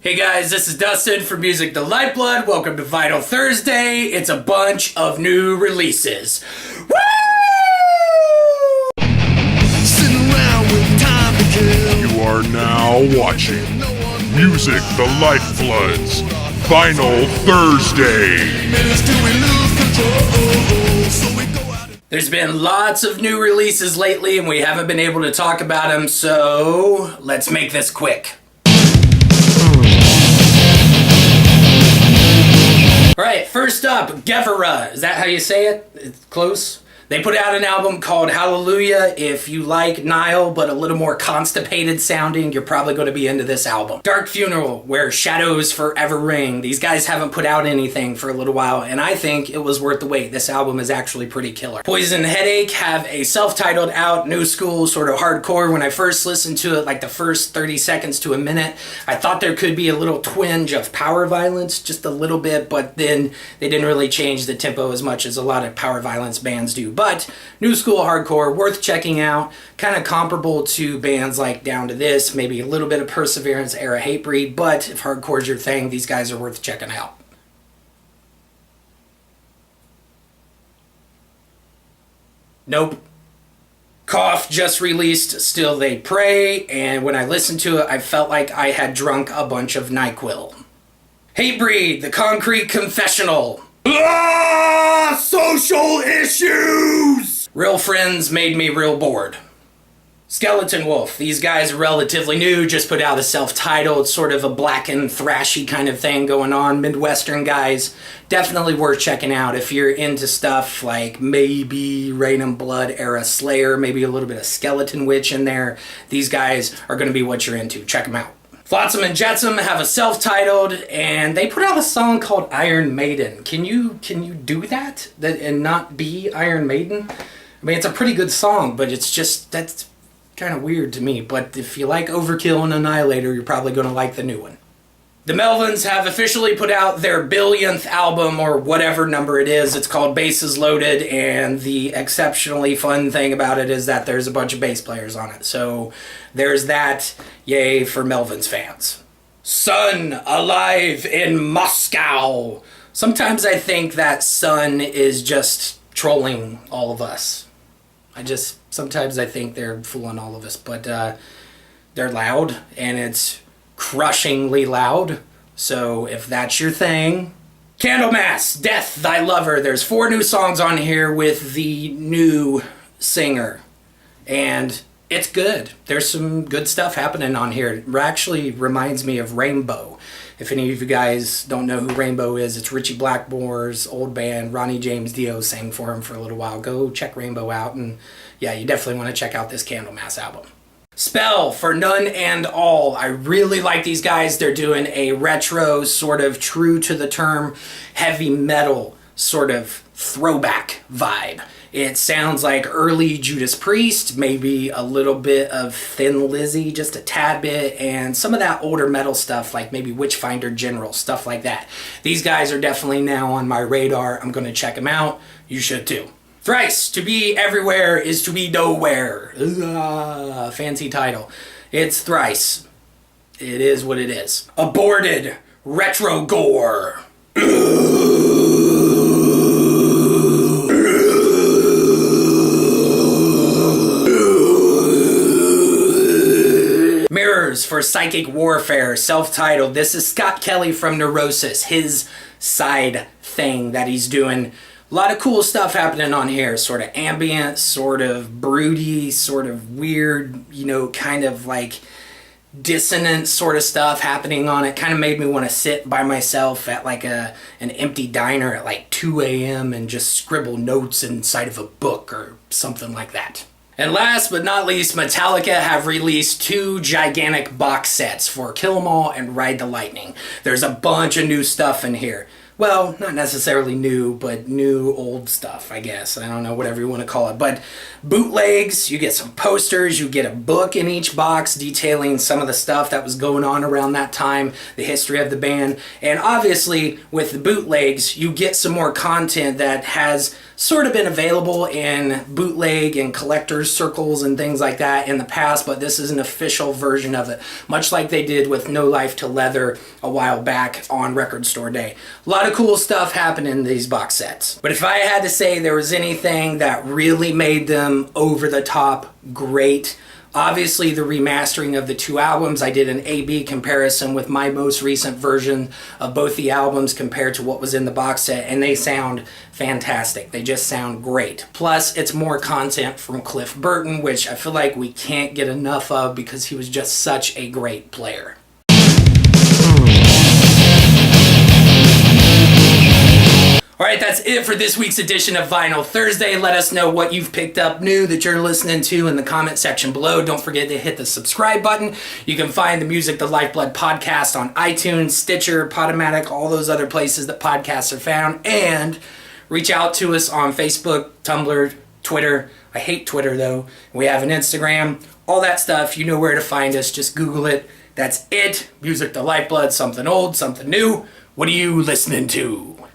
Hey guys, this is Dustin from Music the LifeBlood. Welcome to Vital Thursday. It's a bunch of new releases. Woo! Sitting around with time to kill. You are now watching Music the Lifeblood's Final Thursday. Minutes till we lose control. So we go out and There's been lots of new releases lately and we haven't been able to talk about them, so let's make this quick. Alright, first up, Gevera. Is that how you say it? It's close. They put out an album called Hallelujah. If you like Nile, but a little more constipated sounding, you're probably going to be into this album. Dark Funeral, Where Shadows Forever Ring. These guys haven't put out anything for a little while, and I think it was worth the wait. This album is actually pretty killer. Poison Headache have a self-titled out, new school, sort of hardcore. When I first listened to it, like the first 30 seconds to a minute, I thought there could be a little twinge of power violence, just a little bit, but then they didn't really change the tempo as much as a lot of power violence bands do. But new school hardcore, worth checking out, kind of comparable to bands like Down to This, maybe a little bit of Perseverance era Hatebreed, but if hardcore's your thing, these guys are worth checking out. Nope. Cough just released Still They Pray, and when I listened to it, I felt like I had drunk a bunch of NyQuil. Hatebreed, The Concrete Confessional. Social issues! Real Friends made me real bored. Skeleton Wolf, these guys are relatively new, just put out a self-titled, sort of a blackened, thrashy kind of thing going on. Midwestern guys, definitely worth checking out if you're into stuff like maybe Rain and Blood era Slayer, maybe a little bit of Skeleton Witch in there. These guys are going to be what you're into. Check them out. Flotsam and Jetsam have a self-titled, and they put out a song called Iron Maiden. Can you do that and not be Iron Maiden? I mean, it's a pretty good song, but it's just, that's kind of weird to me. But if you like Overkill and Annihilator, you're probably going to like the new one. The Melvins have officially put out their billionth album, or whatever number it is. It's called Bases Loaded, and the exceptionally fun thing about it is that there's a bunch of bass players on it. So there's that. Yay for Melvins fans. Sun Alive in Moscow. Sometimes I think that Sun is just trolling all of us. Sometimes I think they're fooling all of us, but they're loud, and it's crushingly loud. So if that's your thing. Candlemass, Death Thy Lover. There's 4 new songs on here with the new singer, and it's good. There's some good stuff happening on here. It actually reminds me of Rainbow. If any of you guys don't know who Rainbow is, it's Richie Blackmore's old band. Ronnie James Dio sang for him for a little while. Go check Rainbow out, and yeah, you definitely want to check out this Candlemass album. Spell for None and All. I really like these guys. They're doing a retro, sort of true to the term, heavy metal sort of throwback vibe. It sounds like early Judas Priest, maybe a little bit of Thin Lizzy, just a tad bit, and some of that older metal stuff like maybe Witchfinder General, stuff like that. These guys are definitely now on my radar. I'm going to check them out. You should too. Thrice, To Be Everywhere is to Be Nowhere. Fancy title. It's Thrice. It is what it is. Aborted, Retro Gore. Mirrors for Psychic Warfare, self-titled. This is Scott Kelly from Neurosis, his side thing that he's doing. A lot of cool stuff happening on here, sort of ambient, sort of broody, sort of weird, kind of like dissonant sort of stuff happening on it. Kind of made me want to sit by myself at like an empty diner at like 2 a.m. and just scribble notes inside of a book or something like that. And last but not least, Metallica have released 2 gigantic box sets for Kill 'Em All and Ride the Lightning. There's a bunch of new stuff in here. Well, not necessarily new, but new old stuff, I guess. I don't know, whatever you want to call it. But bootlegs, you get some posters, you get a book in each box detailing some of the stuff that was going on around that time, the history of the band. And obviously, with the bootlegs, you get some more content that has sort of been available in bootleg and collectors circles and things like that in the past, but this is an official version of it, much like they did with No Life to Leather a while back on Record Store Day. A lot of cool stuff happening in these box sets. But if I had to say there was anything that really made them over the top great, obviously the remastering of the two albums. I did an A-B comparison with my most recent version of both the albums compared to what was in the box set, and they sound fantastic. They just sound great. Plus, it's more content from Cliff Burton, which I feel like we can't get enough of because he was just such a great player. Alright, that's it for this week's edition of Vinyl Thursday. Let us know what you've picked up new that you're listening to in the comment section below. Don't forget to hit the subscribe button. You can find the Music the Lifeblood podcast on iTunes, Stitcher, Podomatic, all those other places that podcasts are found. And reach out to us on Facebook, Tumblr, Twitter. I hate Twitter though. We have an Instagram, all that stuff. You know where to find us. Just Google it. That's it. Music the Lifeblood, something old, something new. What are you listening to?